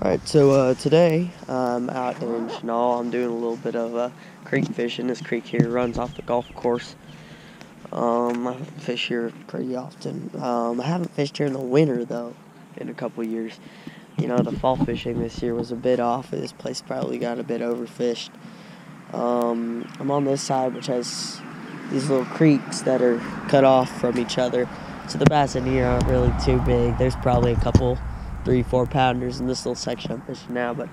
Alright, so today I'm out in Chenal. I'm doing a little bit of creek fishing. This creek here runs off the golf course. I fish here pretty often. I haven't fished here in the winter though, in a couple years. You know, the fall fishing this year was a bit off. This place probably got a bit overfished. I'm on this side, which has these little creeks that are cut off from each other. So the bass in here aren't really too big. There's probably a couple 3-4 pounders in this little section I'm fishing now, but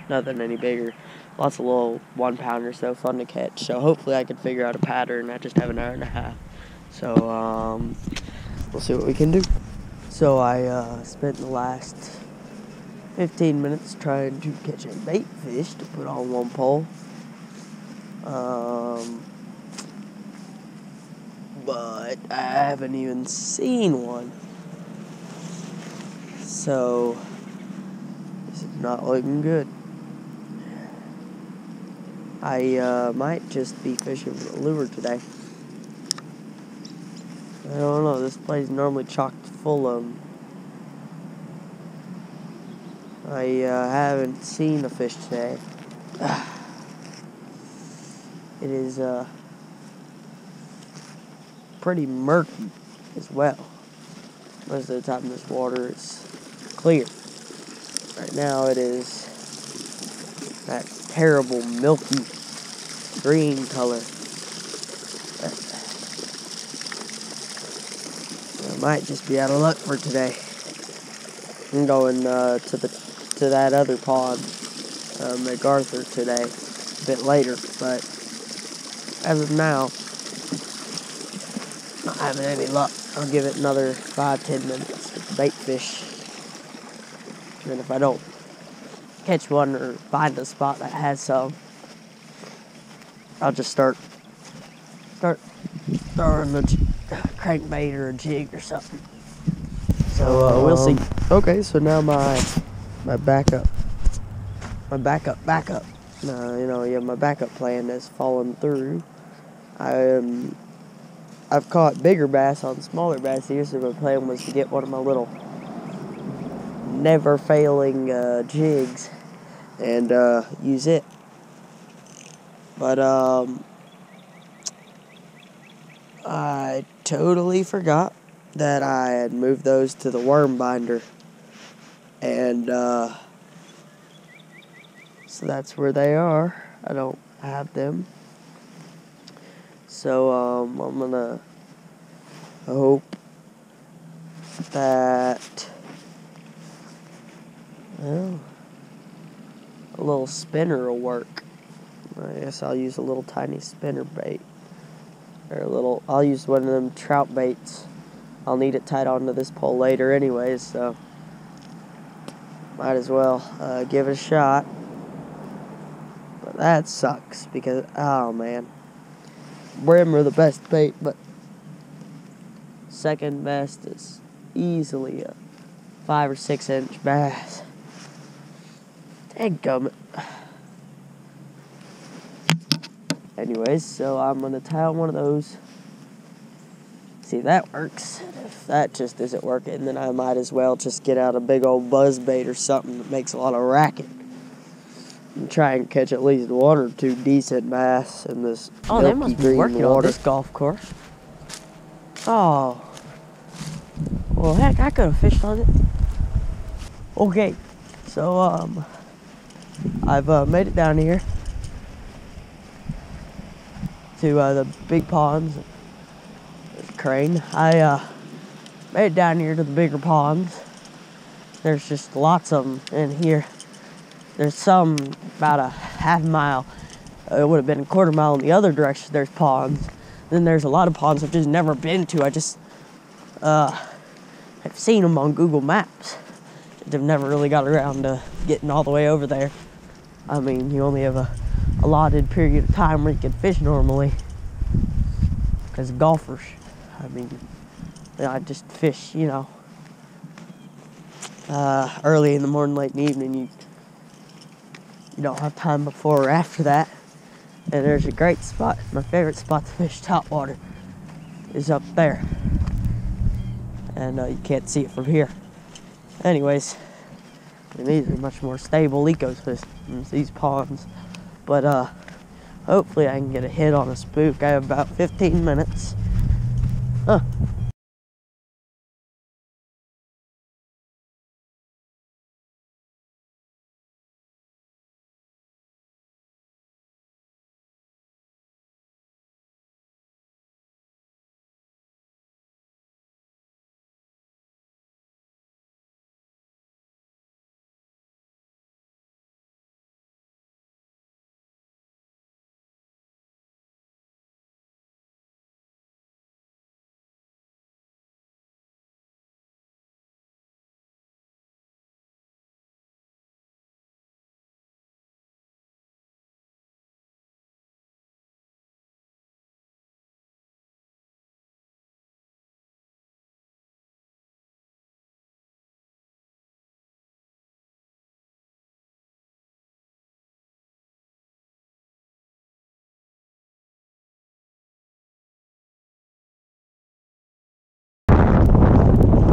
nothing any bigger. Lots of little 1 pounders though, fun to catch. So hopefully I can figure out a pattern. I just have an hour and a half. So we'll see what we can do. So I spent the last 15 minutes trying to catch a bait fish to put on one pole. But I haven't even seen one. So this is not looking good. I might just be fishing with a lure today. I don't know, this place is normally chocked full of them. I haven't seen a fish today. It is pretty murky as well. Most of the time this water is clear. Right now it is that terrible milky green color. I might just be out of luck for today. I'm going to that other pond, MacArthur, today, a bit later, but as of now, not having any luck. I'll give it another 5-10 minutes with the bait fish. And then if I don't catch one or find a spot that has some, I'll just start throwing the crankbait or a jig or something. So we'll see. Okay, so now my backup. My backup. My backup plan has fallen through. I've caught bigger bass on smaller bass here, so my plan was to get one of my little never failing jigs and use it. But I totally forgot that I had moved those to the worm binder, and so that's where they are. I don't have them. So I'm gonna hope that a little spinner will work. I guess I'll use a little tiny spinner bait, or I'll use one of them trout baits. I'll need it tied onto this pole later anyways, so might as well give it a shot. But that sucks because, oh man, brim are the best bait, but second best is easily a 5 or 6 inch bass. Dadgummit. Anyways, so I'm gonna tie on one of those. See if that works. If that just isn't working, then I might as well just get out a big old buzz bait or something that makes a lot of racket and try and catch at least 1 or 2 decent bass in this they must be working water. on this golf course. Oh. Well, heck, I could have fished on it. Okay, so, I've made it down here to the big ponds. There's a crane. I made it down here to the bigger ponds. There's just lots of them in here. There's some about a half mile. It would have been a quarter mile in the other direction. There's ponds. Then there's a lot of ponds I've just never been to. I just have seen them on Google Maps. They've never really got around to getting all the way over there. I mean, you only have a allotted period of time where you can fish normally. Because golfers, I mean, I just fish, early in the morning, late in the evening. You don't have time before or after that. And there's a great spot. My favorite spot to fish topwater is up there. And you can't see it from here. Anyways, And these are much more stable ecosystems, these ponds. But hopefully I can get a hit on a spook. I have about 15 minutes. Huh.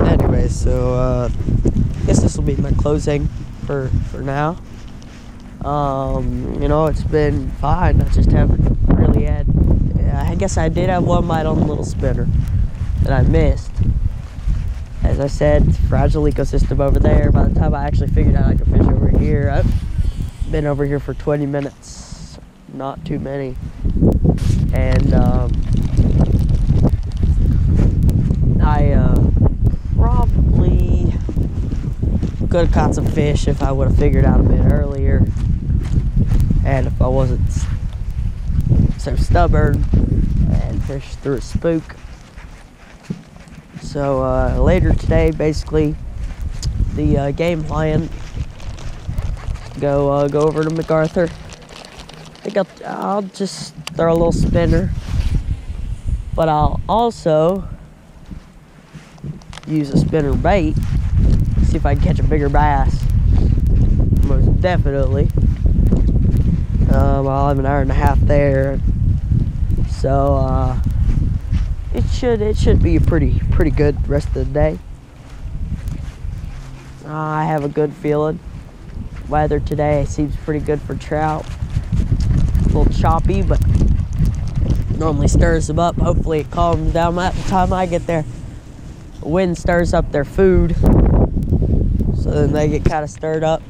Anyway, so I guess this will be my closing for now. You know, it's been fine. I just haven't really had. I guess I did have one bite on the little spinner that I missed. As I said, fragile ecosystem over there. By the time I actually figured out I could fish over here, I've been over here for 20 minutes. Not too many. And I probably could have caught some fish if I would have figured out a bit earlier, and if I wasn't so stubborn and fished through a spook. So later today, basically, the game plan, go over to MacArthur. I think I'll just throw a little spinner, but I'll also use a spinner bait, see if I can catch a bigger bass. Most definitely. I'll have an hour and a half there, so it should be a pretty good rest of the day. I have a good feeling. Weather today seems pretty good for trout. A little choppy, but normally stirs them up. Hopefully it calms down by the time I get there. The wind stirs up their food, so then they get kind of stirred up.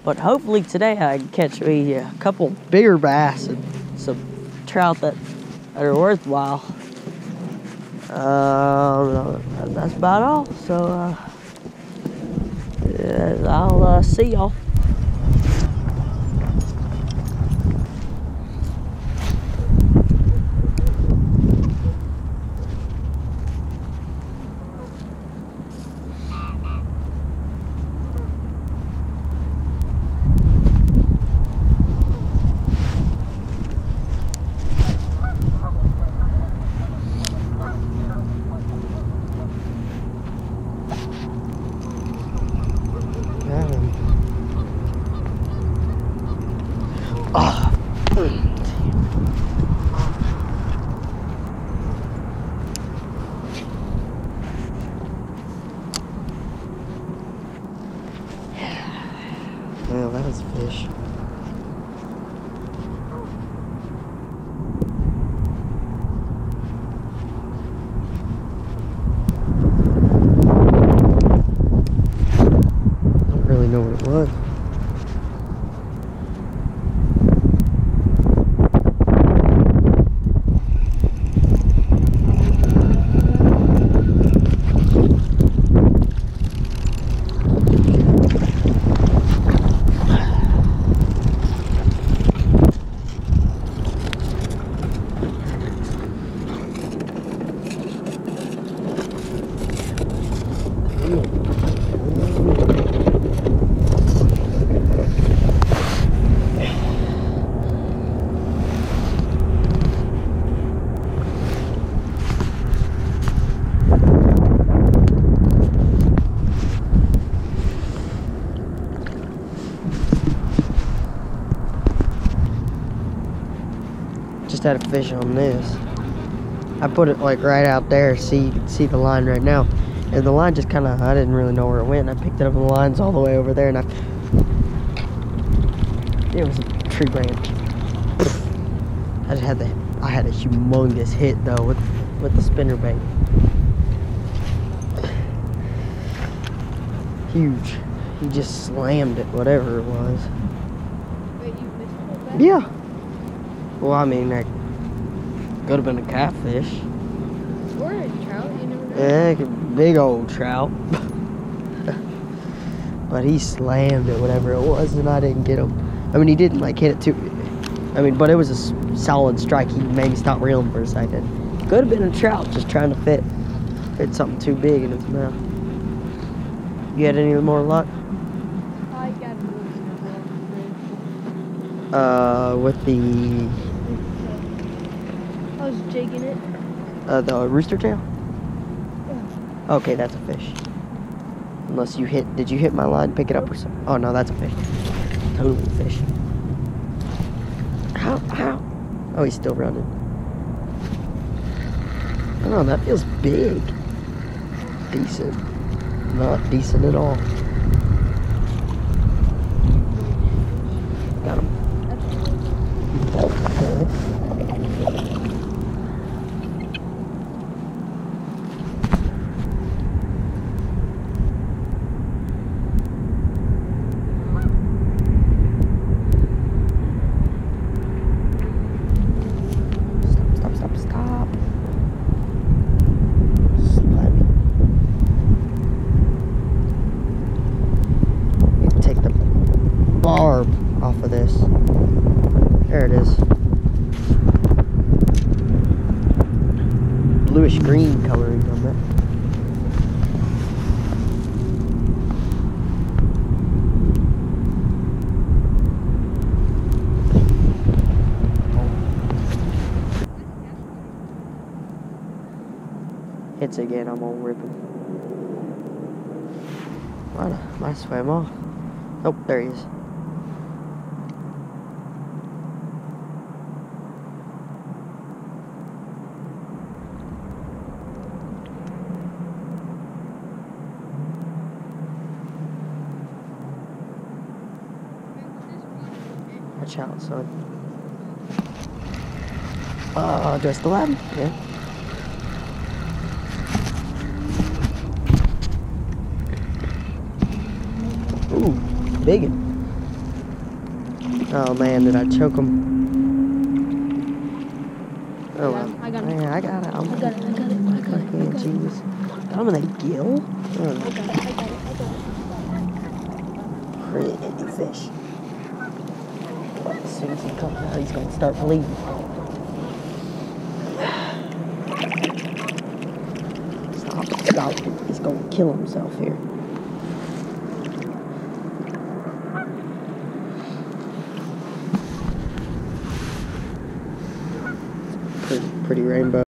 But hopefully today I can catch me a couple bigger bass and some trout that are worthwhile. That's about all. So I'll see y'all. Well, that was a fish. I don't really know what it was. Just had a fish on this. I put it like right out there, see, you can see the line right now. And the line just kind of, I didn't really know where it went. I picked it up and the line's all the way over there, and it was a tree branch. I had a humongous hit though with the spinnerbait. Huge. He just slammed it, whatever it was. Wait, you missed it? Yeah. Well, I mean, that could have been a catfish. Or a trout, you never know. Yeah, big old trout. But he slammed it, whatever it was, and I didn't get him. I mean, he didn't like hit it too. I mean, but it was a solid strike. He made me stop reeling for a second. Could have been a trout just trying to fit something too big in its mouth. You had any more luck? I got it. With the I was jigging it. the rooster tail? Yeah. Okay, that's a fish. Unless you did you hit my line, pick it up or something? Oh no, that's a fish. Totally a fish. How? Oh, he's still running. Oh, that feels big. Decent. Not decent at all. Got him. Stop. Slimy. Need to take the barb off of this. There it is. Bluish green coloring on that. Hits again, I'm gonna rip him. Might swim off. Oh, there he is. Watch out, son. Do I still have him? Yeah. Ooh, big one. Oh man, did I choke him? Oh well. I got him. Yeah, I got it. I got it. Yeah, jeez. Got him in a gill? Oh, I got it. pretty fish. As soon as he comes out, he's gonna start bleeding. Stop. He's gonna kill himself here. Pretty rainbow.